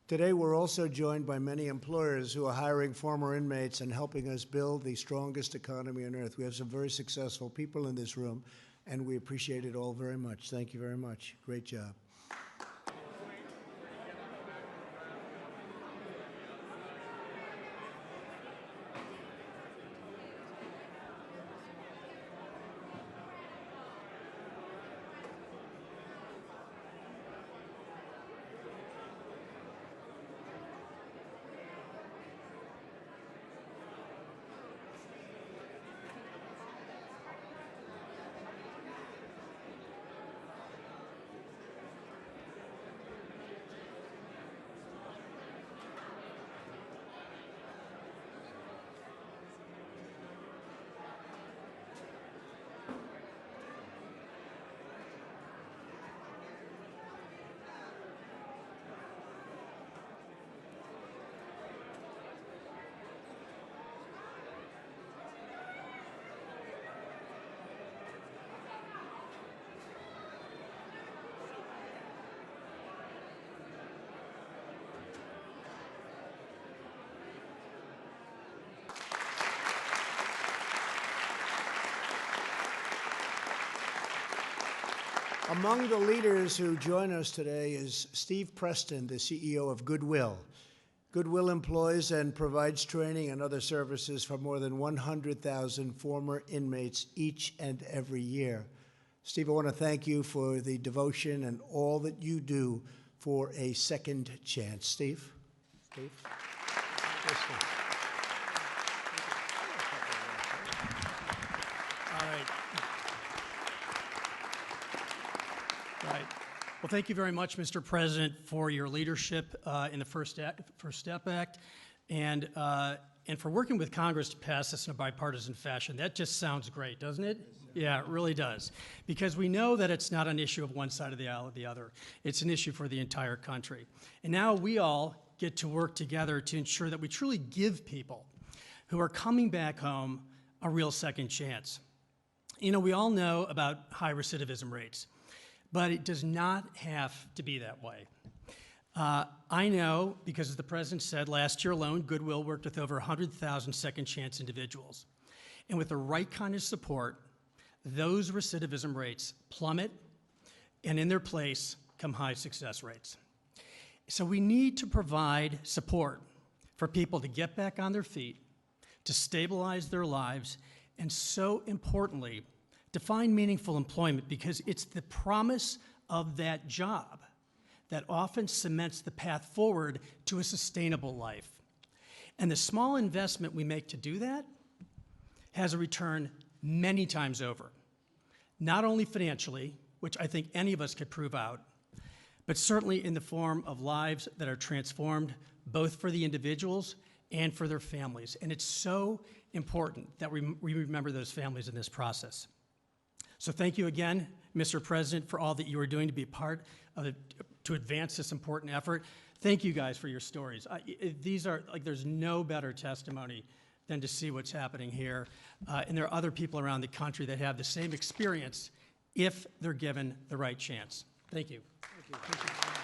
Today, we're also joined by many employers who are hiring former inmates and helping us build the strongest economy on earth. We have some very successful people in this room, and we appreciate it all very much. Thank you very much. Great job. Among the leaders who join us today is Steve Preston, the CEO of Goodwill. Goodwill employs and provides training and other services for more than 100,000 former inmates each and every year. Steve, I want to thank you for the devotion and all that you do for a second chance. Steve? Steve? Yes, sir. All right. Right. Well, thank you very much, Mr. President, for your leadership in the First Step Act and for working with Congress to pass this in a bipartisan fashion. That just sounds great, doesn't it? Yeah, it really does. Because we know that it's not an issue of one side of the aisle or the other. It's an issue for the entire country. And now we all get to work together to ensure that we truly give people who are coming back home a real second chance. You know, we all know about high recidivism rates, but it does not have to be that way. I know, because as the President said, last year alone, Goodwill worked with over 100,000 second chance individuals. And with the right kind of support, those recidivism rates plummet, and in their place come high success rates. So we need to provide support for people to get back on their feet, to stabilize their lives, and so importantly, to find meaningful employment, because it's the promise of that job that often cements the path forward to a sustainable life. And the small investment we make to do that has a return many times over, not only financially, which I think any of us could prove out, but certainly in the form of lives that are transformed, both for the individuals and for their families. And it's so important that we remember those families in this process. So thank you again, Mr. President, for all that you are doing to be part of it, to advance this important effort. Thank you guys for your stories. These are, like, there's no better testimony than to see what's happening here. And there are other people around the country that have the same experience if they're given the right chance. Thank you. Thank you. Thank you.